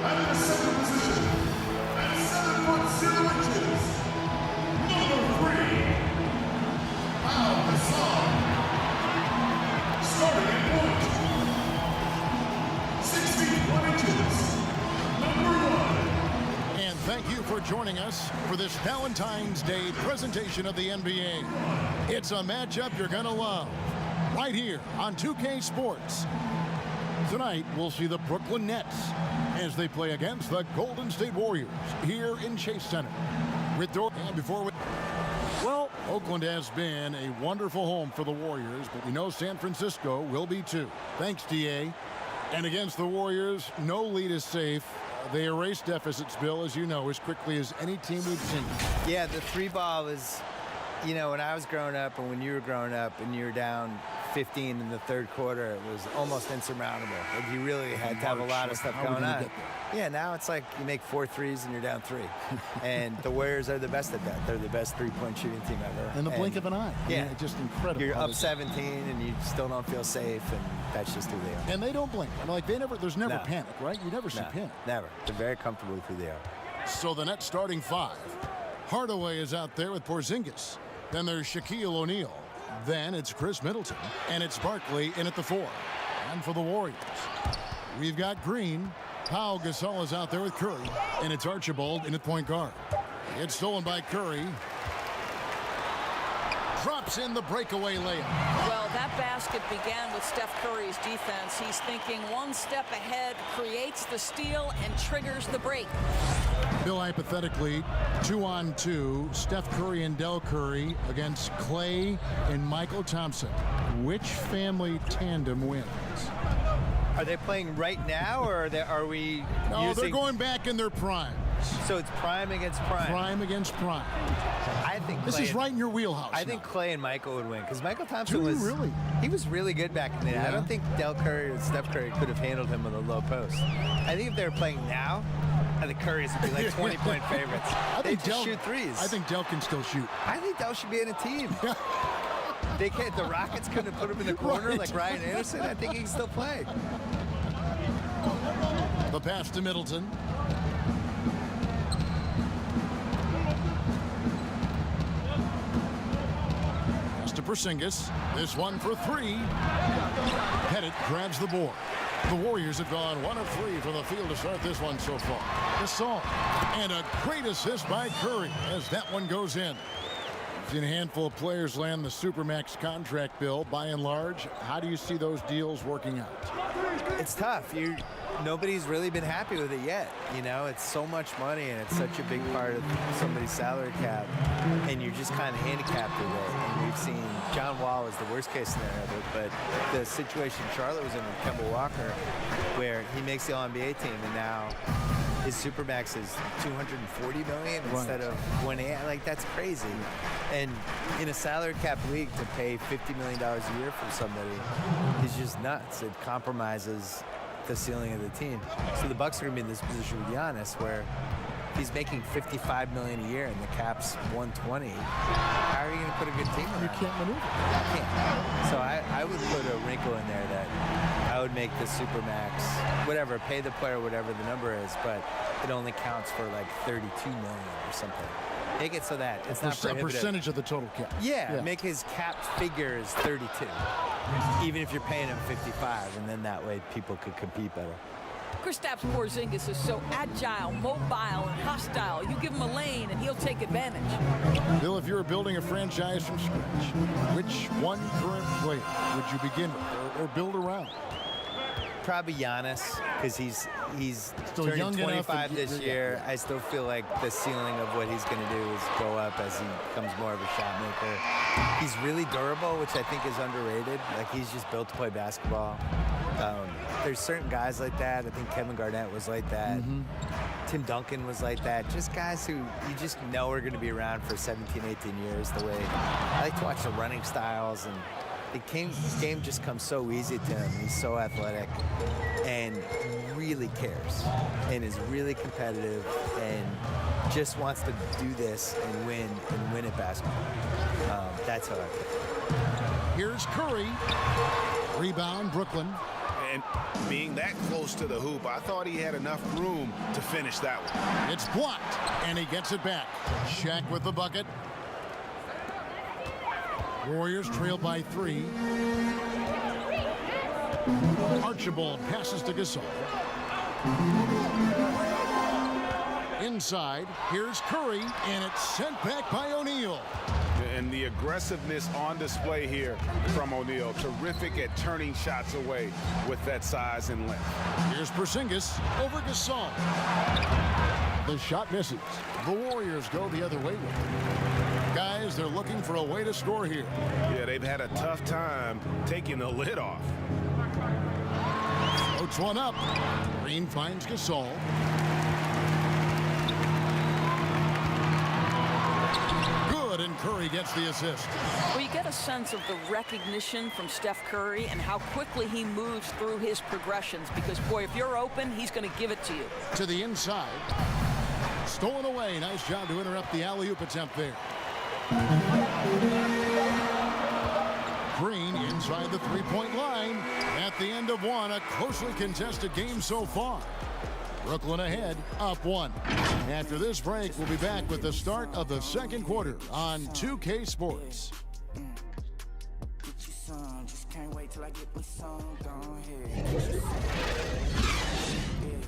At the second position, at 7 foot 0 inches, number 3, Hassan. Starting at point, 6 feet 1 inches, number 1. And thank you for joining us for this Valentine's Day presentation of the NBA. It's a matchup you're gonna love, right here on 2K Sports. Tonight, we'll see the Brooklyn Nets as they play against the Golden State Warriors here in Chase Center. Well, Oakland has been a wonderful home for the Warriors, but we know San Francisco will be too. Thanks, DA. And against the Warriors, no lead is safe. They erase deficits, Bill, as you know, as quickly as any team we've seen. Yeah, the three ball was, you know, when I was growing up and when you were growing up and you were down 15 in the third quarter, it was almost insurmountable. Like you really had to have a lot of stuff going on. Yeah, now it's like you make 4 threes and you're down 3. And the Warriors are the best at that. They're the best three-point shooting team ever. In the blink of an eye. Yeah. Just incredible. You're up 17 and you still don't feel safe, and that's just who they are. And they don't blink. I mean, like there's never panic, right? You never see panic. Never. They're very comfortable with who they are. So the Nets starting 5. Hardaway is out there with Porzingis. Then there's Shaquille O'Neal. Then it's Chris Middleton. And it's Barkley in at the 4. And for the Warriors, we've got Green. Pau Gasol is out there with Curry. And it's Archibald in at point guard. It's stolen by Curry. Drops in the breakaway layup. Well, that basket began with Steph Curry's defense. He's thinking one step ahead, creates the steal, and triggers the break. Bill, hypothetically, 2-on-2, Steph Curry and Del Curry against Clay and Michael Thompson. Which family tandem wins? Are they playing right now, or are we No, they're going back in their primes. So it's prime against prime. Prime against prime. I think this is right in your wheelhouse. I think Clay and Michael would win, because Michael Thompson he was really good back in the day. Yeah. I don't think Del Curry or Steph Curry could have handled him with a low post. I think if they were playing now, the Currys would be like 20-point favorites. They just shoot threes. I think Del can still shoot. I think Del should be in a team. They can't. The Rockets couldn't put him in the corner like Ryan Anderson. I think he can still play. The pass to Middleton. Pass to Porzingis. This one for 3. Pettit grabs the board. The Warriors have gone 1 of 3 from the field to start this one so far. Gasol. And a great assist by Curry as that one goes in. We've seen a handful of players land the Supermax contract, Bill. By and large, how do you see those deals working out? It's tough. Nobody's really been happy with it yet. You know, it's so much money and it's such a big part of somebody's salary cap, and you're just kind of handicapped with it. And we've seen John Wall is the worst case scenario, but the situation Charlotte was in with Kemba Walker, where he makes the All-NBA team and now his Supermax is $240 million instead of 180. Like, that's crazy. And in a salary cap league, to pay $50 million a year for somebody is just nuts. It compromises the ceiling of the team. So the Bucks are going to be in this position with Giannis, where he's making $55 million a year and the cap's $120. How are you going to put a good team around? You can't maneuver. You can't. So I would put a wrinkle in there that I would make the Supermax, whatever, pay the player whatever the number is, but it only counts for like $32 million or something. Make it so that it's not prohibitive. A percentage of the total cap. Yeah, make his cap figure is 32, even if you're paying him 55, and then that way people could compete better. Kristaps Porzingis is so agile, mobile, and hostile. You give him a lane, and he'll take advantage. Bill, if you were building a franchise from scratch, which one current player would you begin with or build around? Probably Giannis, because he's still turning 25 this year. I still feel like the ceiling of what he's going to do is go up as he becomes more of a shot maker. He's really durable, which I think is underrated. Like, he's just built to play basketball. There's certain guys like that. I think Kevin Garnett was like that. Tim Duncan was like that. Just guys who you just know are going to be around for 17, 18 years. The way I like to watch the running styles, and his game just comes so easy to him. He's so athletic and really cares and is really competitive and just wants to do this and win at basketball. That's how I feel. Here's Curry. Rebound, Brooklyn. And being that close to the hoop, I thought he had enough room to finish that one. It's blocked, and he gets it back. Shaq with the bucket. Warriors trail by 3. Archibald passes to Gasol. Inside, here's Curry, and it's sent back by O'Neal. And the aggressiveness on display here from O'Neal. Terrific at turning shots away with that size and length. Here's Porzingis over Gasol. The shot misses. The Warriors go the other way with it. Guys, they're looking for a way to score here. Yeah, they've had a tough time taking the lid off. Floats one up. Green finds Gasol. Good, and Curry gets the assist. Well, you get a sense of the recognition from Steph Curry and how quickly he moves through his progressions because, boy, if you're open, he's going to give it to you. To the inside. Stolen away. Nice job to interrupt the alley-oop attempt there. Green inside the three-point line. At the end of one, a closely contested game so far. Brooklyn ahead, up 1. After this break, we'll be back with the start of the second quarter on 2K Sports. Get you some, just can't wait till I get me some. Go ahead. Get you some. Yeah.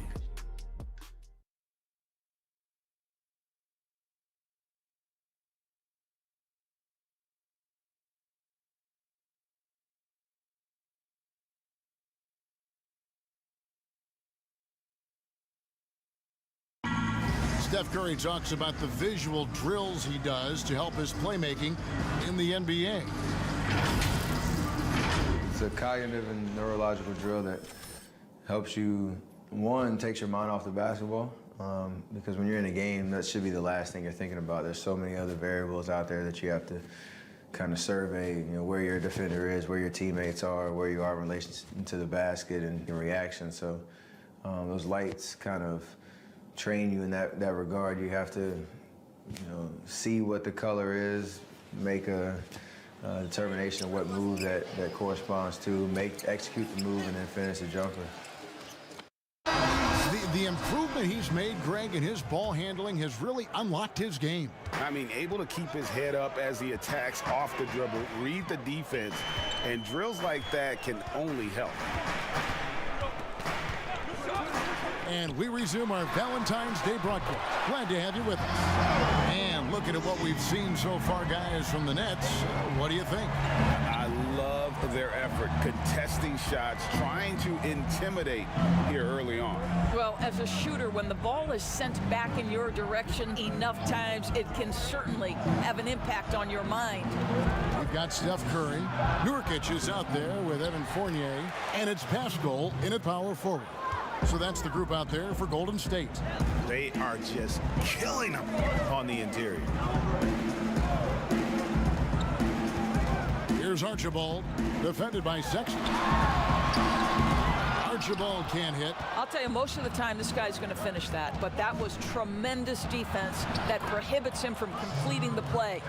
Steph Curry talks about the visual drills he does to help his playmaking in the NBA. It's a cognitive and neurological drill that helps you, one, takes your mind off the basketball, because when you're in a game, that should be the last thing you're thinking about. There's so many other variables out there that you have to kind of survey, you know, where your defender is, where your teammates are, where you are in relation to the basket and your reaction. So those lights kind of train you in that regard. You have to, you know, see what the color is, make a determination of what move that corresponds to, execute the move, and then finish the jumper. The improvement he's made, Greg, in his ball handling has really unlocked his game. I mean, able to keep his head up as he attacks off the dribble, read the defense, and drills like that can only help. And we resume our Valentine's Day broadcast. Glad to have you with us. And looking at what we've seen so far, guys, from the Nets, what do you think? I love their effort, contesting shots, trying to intimidate here early on. Well, as a shooter, when the ball is sent back in your direction enough times, it can certainly have an impact on your mind. We've got Steph Curry. Nurkic is out there with Evan Fournier. And it's Pascal in at power forward. So that's the group out there for Golden State. They are just killing them on the interior. Here's Archibald, defended by Sexton. Archibald can't hit. I'll tell you, most of the time this guy's going to finish that, but that was tremendous defense that prohibits him from completing the play.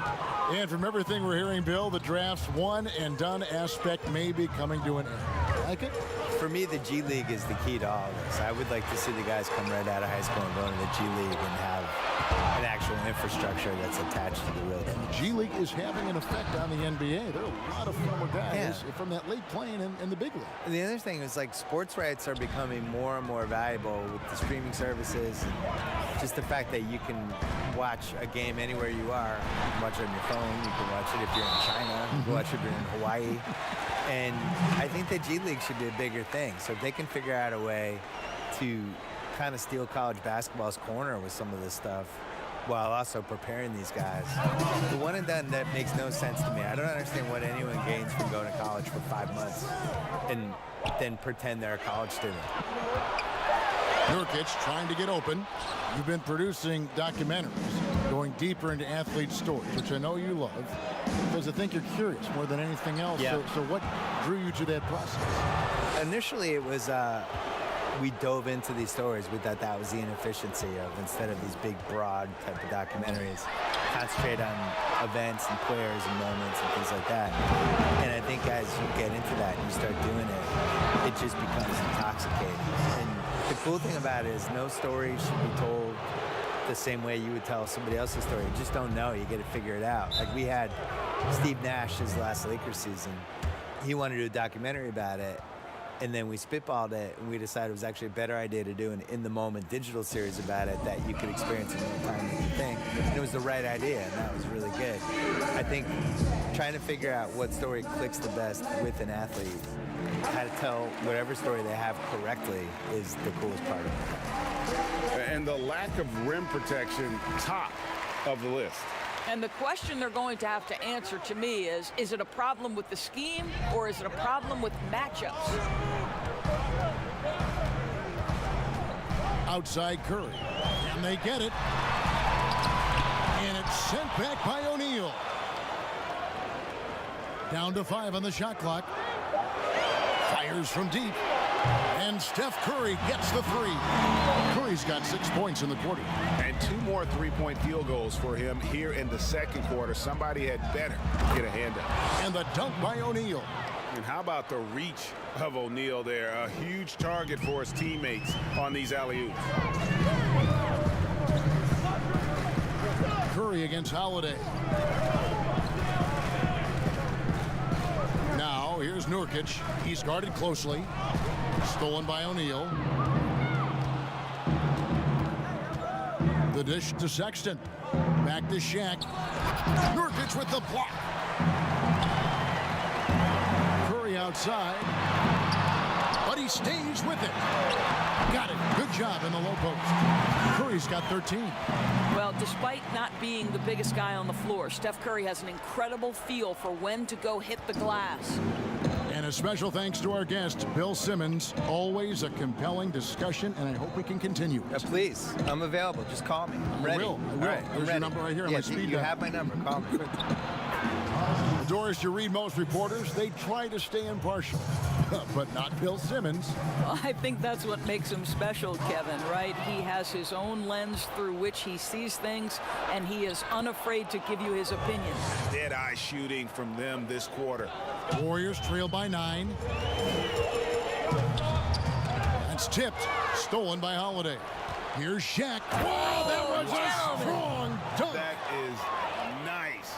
And from everything we're hearing, Bill, the draft's one and done aspect may be coming to an end. Like it? For me, the G League is the key to all this. I would like to see the guys come right out of high school and go into the G League and have an actual infrastructure that's attached to the real thing. The G League is having an effect on the NBA. There are a lot of former guys from that league playing in the big league. And the other thing is, like, sports rights are becoming more and more valuable with the streaming services and just the fact that you can watch a game anywhere you are. You can watch it on your phone. You can watch it if you're in China. You can watch it if you're in Hawaii. And I think the G League should be a bigger thing. So if they can figure out a way to kind of steal college basketball's corner with some of this stuff while also preparing these guys. The one and done, that makes no sense to me. I don't understand what anyone gains from going to college for 5 months and then pretend they're a college student. Nurkic trying to get open. You've been producing documentaries, going deeper into athlete stories, which I know you love, because I think you're curious more than anything else. Yeah. So what drew you to that process? Initially, it was we dove into these stories. We thought that was the inefficiency of, instead of these big, broad type of documentaries, concentrate on events and players and moments and things like that. And I think as you get into that and you start doing it, it just becomes intoxicating. And the cool thing about it is no story should be told the same way you would tell somebody else's story. You just don't know. You got to figure it out. Like we had Steve Nash his last Lakers season. He wanted to do a documentary about it. And then we spitballed it, and we decided it was actually a better idea to do an in-the-moment digital series about it that you could experience in real time and think. And it was the right idea, and that was really good. I think trying to figure out what story clicks the best with an athlete, how to tell whatever story they have correctly is the coolest part of it. And the lack of rim protection, top of the list. And the question they're going to have to answer to me is it a problem with the scheme or is it a problem with matchups? Outside Curry, and they get it. And it's sent back by O'Neal. Down to 5 on the shot clock. Fires from deep. And Steph Curry gets the 3. Curry's got 6 points in the quarter. And 2 more three-point field goals for him here in the second quarter. Somebody had better get a hand up. And the dunk by O'Neal. And how about the reach of O'Neal there? A huge target for his teammates on these alley-oops. Curry against Holiday. Now, here's Nurkic. He's guarded closely. Stolen by O'Neal. The dish to Sexton. Back to Shaq. Nurkic with the block. Curry outside. But he stays with it. Got it. Good job in the low post. Curry's got 13. Well, despite not being the biggest guy on the floor, Steph Curry has an incredible feel for when to go hit the glass. And a special thanks to our guest, Bill Simmons. Always a compelling discussion, and I hope we can continue. Please, I'm available. Just call me. I'm ready. I will. All right, There's your number right here on my speed you dial. have my number. Call me. Doris, you read most reporters, they try to stay impartial, but not Bill Simmons. Well, I think that's what makes him special, Kevin, right? He has his own lens through which he sees things, and he is unafraid to give you his opinion. Dead-eye shooting from them this quarter. Warriors trail by 9. That's tipped. Stolen by Holiday. Here's Shaq. Wow, that was a strong dunk. That is nice.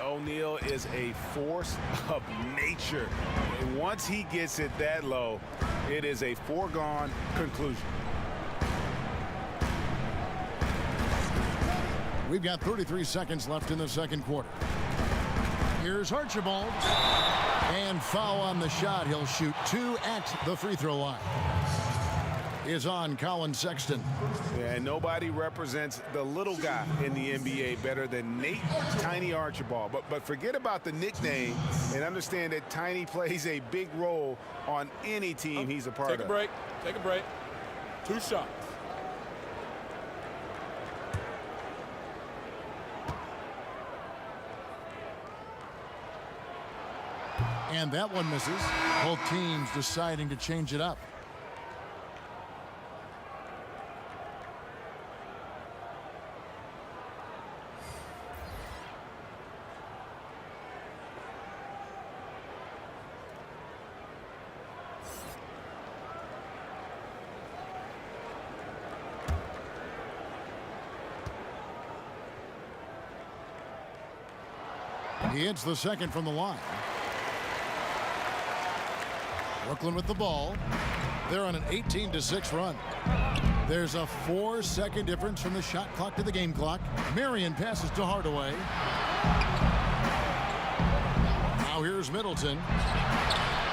O'Neal is a force of nature. And once he gets it that low, it is a foregone conclusion. We've got 33 seconds left in the second quarter. Here's Archibald. And foul on the shot. He'll shoot 2 at the free throw line. Is on Colin Sexton. Yeah, and nobody represents the little guy in the NBA better than Nate Tiny Archibald. But forget about the nickname and understand that Tiny plays a big role on any team he's a part of. Take a break. Take a break. 2 shots. And that one misses. Both teams deciding to change it up. He hits the second from the line. Brooklyn with the ball. They're on an 18-6 run. There's a 4-second difference from the shot clock to the game clock. Marion passes to Hardaway. Now here's Middleton.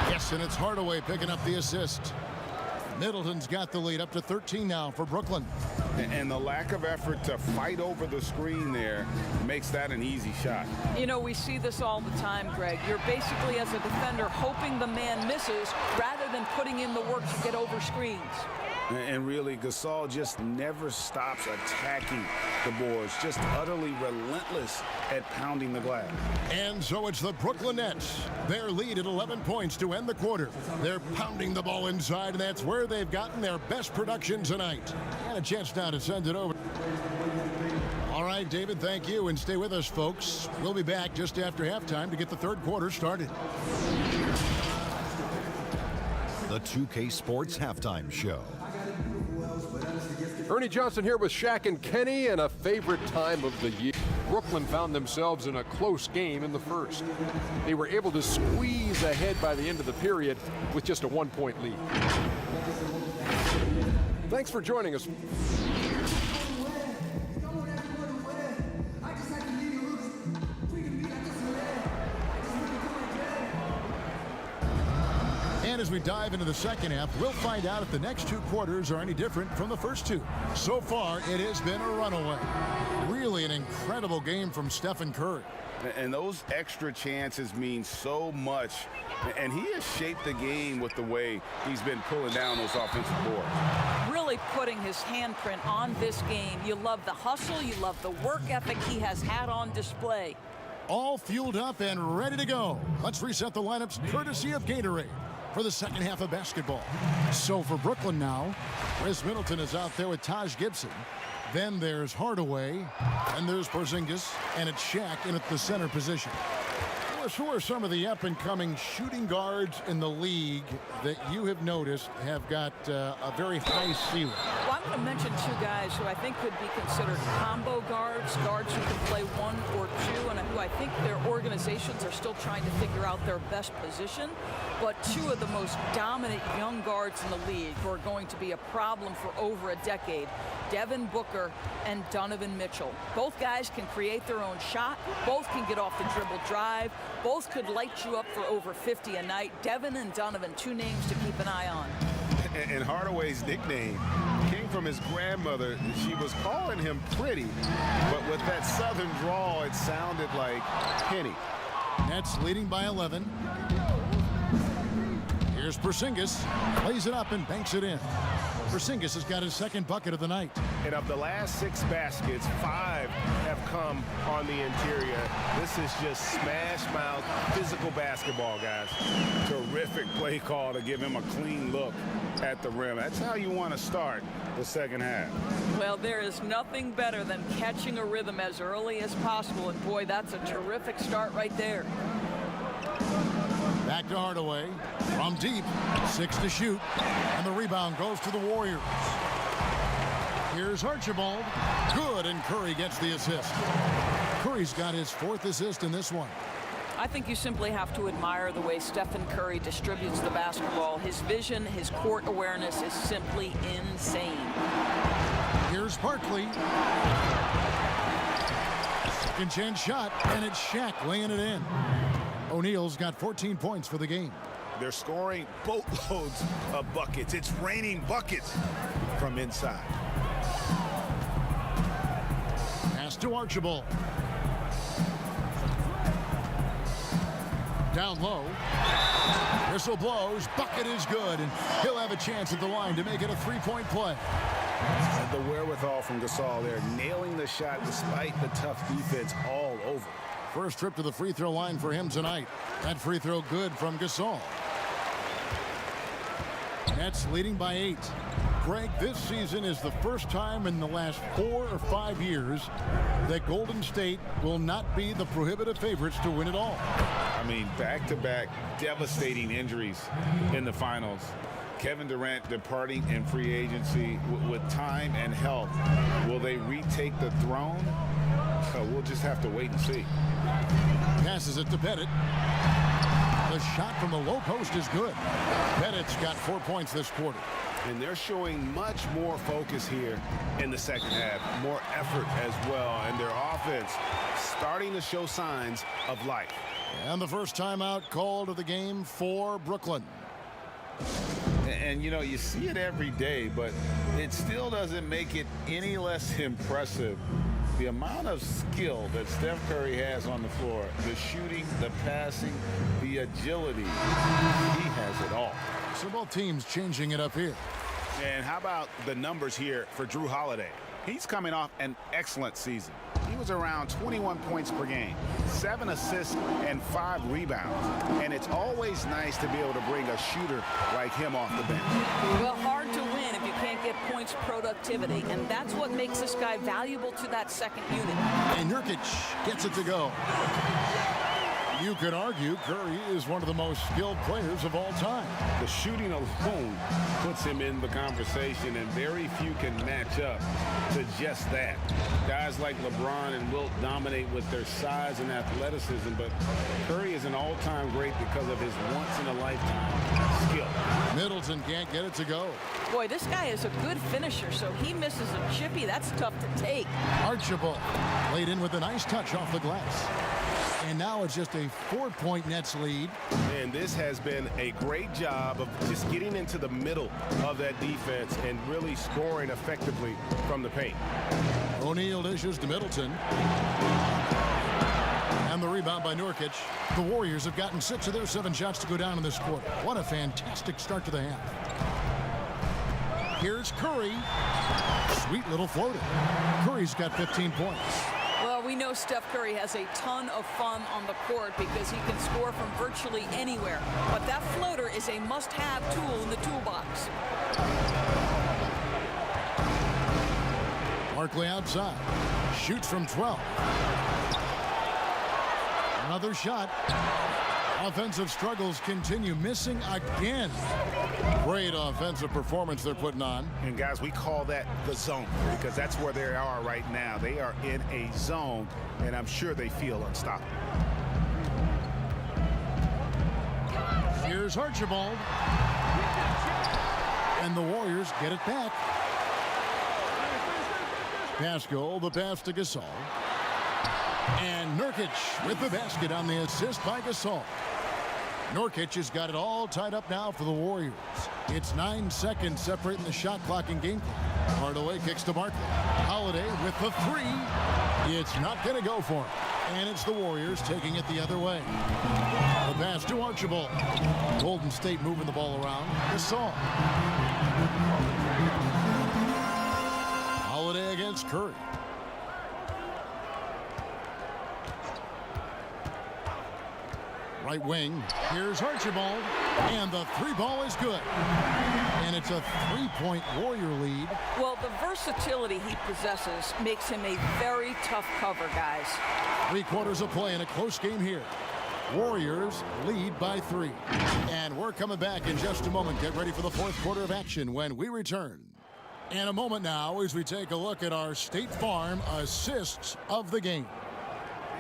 Yes, and it's Hardaway picking up the assist. Middleton's got the lead up to 13 now for Brooklyn. And the lack of effort to fight over the screen there makes that an easy shot. You know, we see this all the time, Greg. You're basically, as a defender, hoping the man misses rather than putting in the work to get over screens. And really, Gasol just never stops attacking the boards, just utterly relentless at pounding the glass. And so it's the Brooklyn Nets. Their lead at 11 points to end the quarter. They're pounding the ball inside, and that's where they've gotten their best production tonight. And a chance now to send it over. All right, David, thank you, and stay with us, folks. We'll be back just after halftime to get the third quarter started. The 2K Sports Halftime Show. Ernie Johnson here with Shaq and Kenny, and a favorite time of the year. Brooklyn found themselves in a close game in the first. They were able to squeeze ahead by the end of the period with just a 1-point lead. Thanks for joining us. And as we dive into the second half, we'll find out if the next two quarters are any different from the first two. So far, it has been a runaway. Really an incredible game from Stephen Curry. And those extra chances mean so much. And he has shaped the game with the way he's been pulling down those offensive boards. Really putting his handprint on this game. You love the hustle. You love the work ethic he has had on display. All fueled up and ready to go. Let's reset the lineups courtesy of Gatorade for the second half of basketball. So for Brooklyn now, Chris Middleton is out there with Taj Gibson. Then there's Hardaway, and there's Porzingis, and it's Shaq in at the center position. Who are some of the up-and-coming shooting guards in the league that you have noticed have got a very high ceiling? Well, I'm going to mention two guys who I think could be considered combo guards, guards who can play one or two, and who I think their organizations are still trying to figure out their best position. But two of the most dominant young guards in the league who are going to be a problem for over a decade, Devin Booker and Donovan Mitchell. Both guys can create their own shot. Both can get off the dribble drive. Both could light you up for over 50 a night. Devin and Donovan, two names to keep an eye on. And Hardaway's nickname came from his grandmother. She was calling him pretty, but with that southern drawl, it sounded like Penny. Nets leading by 11. Here's Porzingis, plays it up and banks it in. Porzingis has got his second bucket of the night. And of the last 6 baskets, 5 have come on the interior. This is just smash mouth physical basketball, guys. Terrific play call to give him a clean look at the rim. That's how you want to start the second half. Well, there is nothing better than catching a rhythm as early as possible, and boy, that's a terrific start right there. Back to Hardaway, from deep, 6 to shoot, and the rebound goes to the Warriors. Here's Archibald, good, and Curry gets the assist. Curry's got his 4th assist in this one. I think you simply have to admire the way Stephen Curry distributes the basketball. His vision, his court awareness is simply insane. Here's Barkley. Second chance shot, and it's Shaq laying it in. O'Neal's got 14 points for the game. They're scoring boatloads of buckets. It's raining buckets from inside. Pass to Archibald. Down low. Whistle blows. Bucket is good, and he'll have a chance at the line to make it a 3-point play. And the wherewithal from Gasol there, nailing the shot despite the tough defense all over. First trip to the free throw line for him tonight. That free throw good from Gasol. Nets leading by 8. Greg, this season is the first time in the last 4 or 5 years that Golden State will not be the prohibitive favorites to win it all. I mean, back-to-back devastating injuries in the finals. Kevin Durant departing in free agency with time and health. Will they retake the throne? We'll just have to wait and see. Passes it to Pettit. The shot from the low post is good. Pettit's got 4 points this quarter. And they're showing much more focus here in the second half. More effort as well. And their offense starting to show signs of life. And the first timeout called of the game for Brooklyn. And, you know, you see it every day, but it still doesn't make it any less impressive. The amount of skill that Steph Curry has on the floor, the shooting, the passing, the agility, he has it all. So both teams changing it up here. And how about the numbers here for Drew Holiday? He's coming off an excellent season. He was around 21 points per game, 7 assists, and 5 rebounds. And it's always nice to be able to bring a shooter like him off the bench. Well, hard to win if you can't get points productivity, and that's what makes this guy valuable to that second unit. And Nurkic gets it to go. You could argue Curry is one of the most skilled players of all time. The shooting alone puts him in the conversation, and very few can match up to just that. Guys like LeBron and Wilt dominate with their size and athleticism, but Curry is an all-time great because of his once-in-a-lifetime skill. Middleton can't get it to go. Boy, this guy is a good finisher, so he misses a chippy. That's tough to take. Archibald laid in with a nice touch off the glass. And now it's just a 4-point Nets lead. And this has been a great job of just getting into the middle of that defense and really scoring effectively from the paint. O'Neal dishes to Middleton. And the rebound by Nurkic. The Warriors have gotten 6 of their 7 shots to go down in this quarter. What a fantastic start to the half. Here's Curry. Sweet little floater. Curry's got 15 points. Well, we know Steph Curry has a ton of fun on the court because he can score from virtually anywhere. But that floater is a must-have tool in the toolbox. Barkley outside. Shoots from 12. Another shot. Offensive struggles continue, missing again. Great offensive performance they're putting on. And guys, we call that the zone because that's where they are right now. They are in a zone, and I'm sure they feel unstoppable. Here's Archibald. And the Warriors get it back. Pascal, the pass to Gasol. And Nurkic with the basket on the assist by Gasol. Nurkic has got it all tied up now for the Warriors. It's 9 seconds separating the shot clock and game clock. Hardaway kicks to Barkley. Holiday with the 3. It's not going to go for him. And it's the Warriors taking it the other way. The pass to Archibald. Golden State moving the ball around. Gasol. Holiday against Curry. Right wing, here's Archibald, and the 3 ball is good. And it's a 3-point Warrior lead. Well, the versatility he possesses makes him a very tough cover, guys. 3 quarters of play in a close game here. Warriors lead by 3. And we're coming back in just a moment. Get ready for the 4th quarter of action when we return. In a moment now as we take a look at our State Farm assists of the game.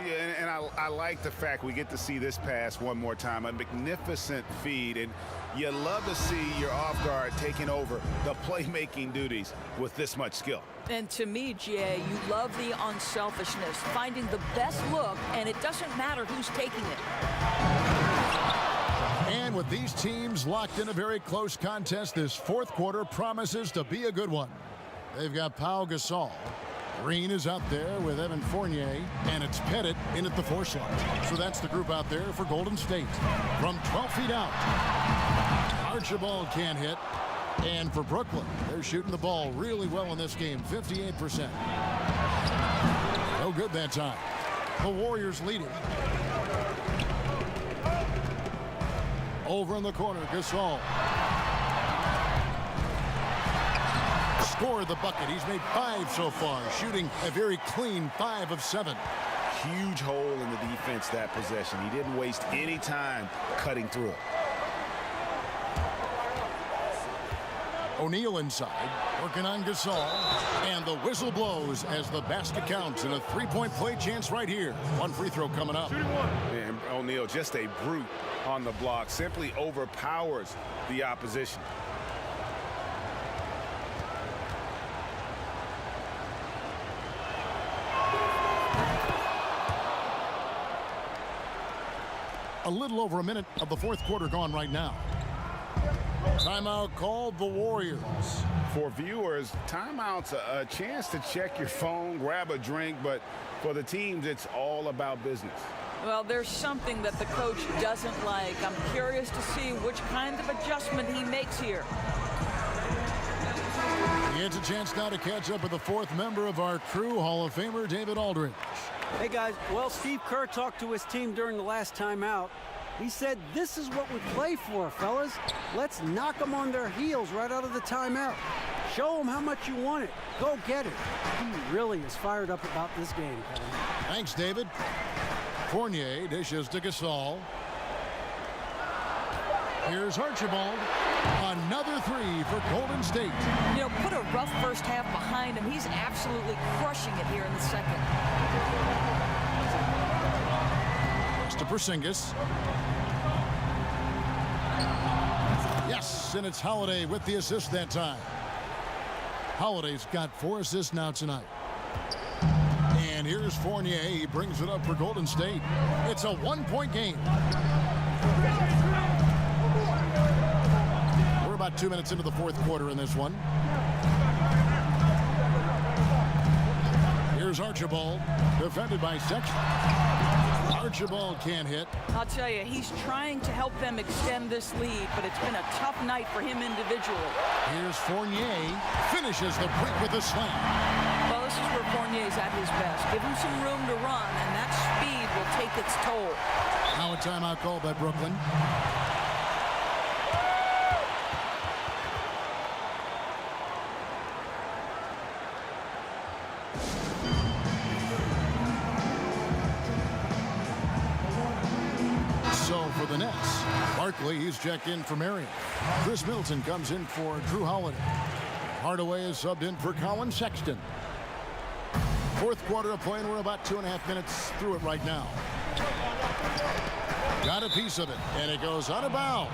Yeah, and I like the fact we get to see this pass one more time. A magnificent feed, and you love to see your off guard taking over the playmaking duties with this much skill. And to me, Jay, you love the unselfishness, finding the best look, and it doesn't matter who's taking it. And with these teams locked in a very close contest, this 4th quarter promises to be a good one. They've got Pau Gasol. Green is out there with Evan Fournier, and it's Pettit in at the 4 slot. So that's the group out there for Golden State. From 12 feet out, Archibald can't hit. And for Brooklyn, they're shooting the ball really well in this game, 58%. No good that time. The Warriors leading. Over in the corner, Gasol. Scored the bucket. He's made 5 so far, shooting a very clean 5 of 7. Huge hole in the defense that possession. He didn't waste any time cutting through it. O'Neal inside, working on Gasol, and the whistle blows as the basket counts, and a 3-point play chance right here. 1 free throw coming up. And O'Neal, just a brute on the block, simply overpowers the opposition. A little over a minute of the 4th quarter gone right now. Timeout called the Warriors. For viewers, timeout's a chance to check your phone, grab a drink, but for the teams, it's all about business. Well, there's something that the coach doesn't like. I'm curious to see which kind of adjustment he makes here. It's a chance now to catch up with the fourth member of our crew, Hall of Famer David Aldridge. Hey, guys. Well, Steve Kerr talked to his team during the last timeout. He said, this is what we play for, fellas. Let's knock them on their heels right out of the timeout. Show them how much you want it. Go get it. He really is fired up about this game, Kevin. Thanks, David. Fournier dishes to Gasol. Here's Archibald. Another three for Golden State. You know, put a rough first half behind him. He's absolutely crushing it here in the second. To Porzingis. Yes, and it's Holiday with the assist that time. Holiday's got 4 assists now tonight. And here's Fournier. He brings it up for Golden State. It's a 1-point game. We're about 2 minutes into the fourth quarter in this one. Here's Archibald, defended by Sexton. Archibald can't hit. I'll tell you, he's trying to help them extend this lead, but it's been a tough night for him individually. Here's Fournier, finishes the break with a slam. Well, this is where Fournier's at his best. Give him some room to run, and that speed will take its toll. Now a timeout called by Brooklyn. For the Nets, Barkley, he's checked in for Marion. Chris Middleton comes in for Drew Holiday. Hardaway is subbed in for Colin Sexton. Fourth quarter of play, and we're about 2.5 minutes through it right now. Got a piece of it, and it goes out of bounds.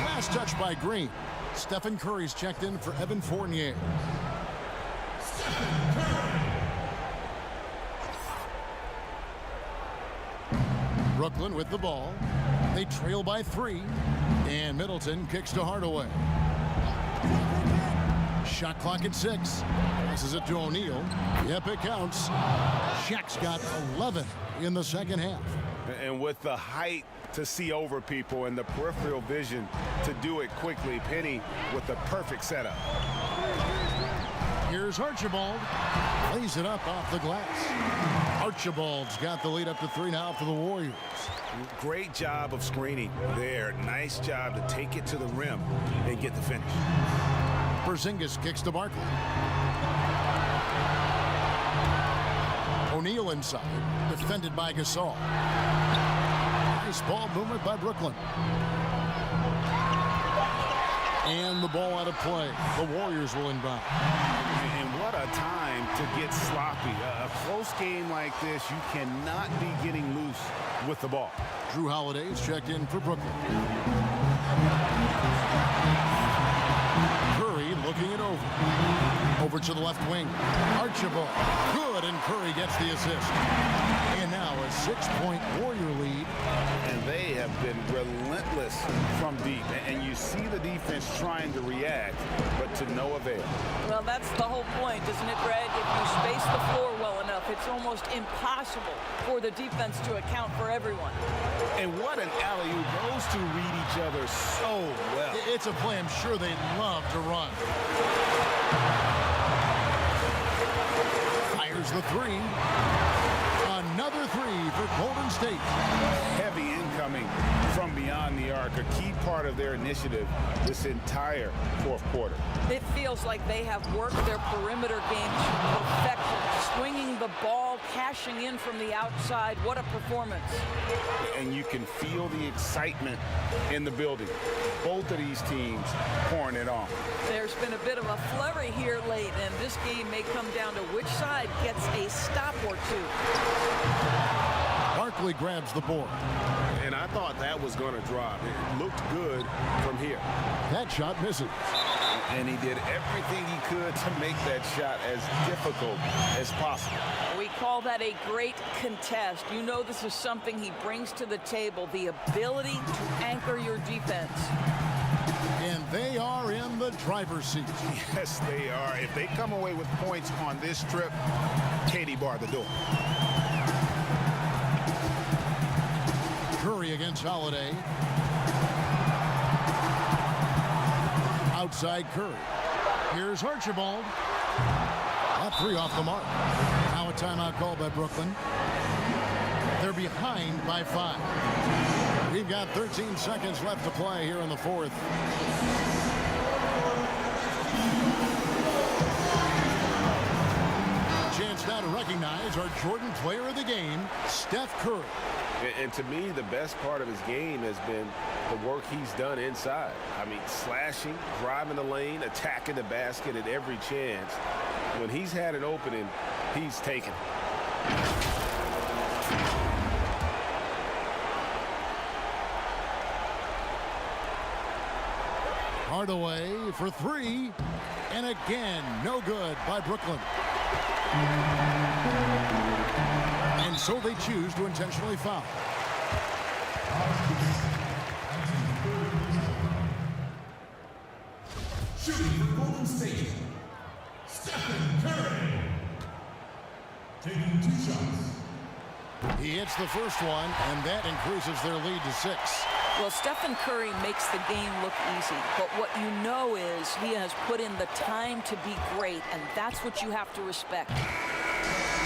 Last touch by Green. Stephen Curry's checked in for Evan Fournier. Brooklyn with the ball. They trail by 3. And Middleton kicks to Hardaway. Shot clock at 6. Passes it to O'Neal. Yep, it counts. Shaq's got 11 in the second half. And with the height to see over people and the peripheral vision to do it quickly, Penny with the perfect setup. Here's Archibald. Lays it up off the glass. Archibald's got the lead up to 3 now for the Warriors. Great job of screening there. Nice job to take it to the rim and get the finish. Porzingis kicks to Barkley. O'Neal inside, defended by Gasol. Nice ball movement by Brooklyn. And the ball out of play. The Warriors will inbound. And what a time to get sloppy. A close game like this, you cannot be getting loose with the ball. Drew Holiday's checked in for Brooklyn. Curry looking it over. Over to the left wing. Archibald. Good, and Curry gets the assist. And now a 6-point Warrior lead. And they have been relentless from deep. And you see the defense trying to react, but to no avail. Well, that's the whole point, isn't it, Brad? If you space the floor well enough, it's almost impossible for the defense to account for everyone. And what an alley-oop. Those two read each other so well. It's a play I'm sure they love to run. Fires the 3. Another 3 for Golden State. Heavy incoming from beyond the arc, a key part of their initiative this entire fourth quarter. It feels like they have worked their perimeter game to perfection. Swinging the ball, cashing in from the outside. What a performance. And you can feel the excitement in the building. Both of these teams pouring it on. There's been a bit of a flurry here late, and this game may come down to which side gets a stop or two. Barkley grabs the board. And I thought that was going to drop. It looked good from here. That shot misses. And he did everything he could to make that shot as difficult as possible. We call that a great contest. You know this is something he brings to the table, the ability to anchor your defense. And they are in the driver's seat. Yes, they are. If they come away with points on this trip, Katie barred the door. Curry against Holiday. Outside Curry. Here's Archibald. That 3 off the mark. Now a timeout called by Brooklyn. They're behind by 5. We've got 13 seconds left to play here in the 4th. Chance now to recognize our Jordan player of the game, Steph Curry. And to me, the best part of his game has been the work he's done inside. I mean, slashing, driving the lane, attacking the basket at every chance. When he's had an opening, he's taken it. Hardaway for 3. And again, no good by Brooklyn. And so they choose to intentionally foul. Shooting for Golden State, Stephen Curry. Taking 2 shots. He hits the first one, and that increases their lead to 6. Well, Stephen Curry makes the game look easy, but what you know is he has put in the time to be great, and that's what you have to respect.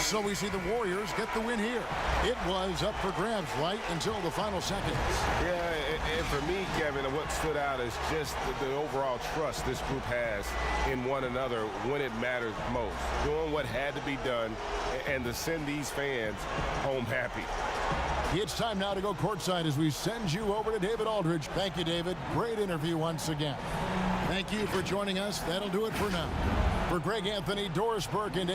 So we see the Warriors get the win here. It was up for grabs right until the final seconds. Yeah, and for me, Kevin, what stood out is just the overall trust this group has in one another when it matters most. Doing what had to be done and to send these fans home happy. It's time now to go courtside as we send you over to David Aldridge. Thank you, David. Great interview once again. Thank you for joining us. That'll do it for now. For Greg Anthony, Doris Burke, and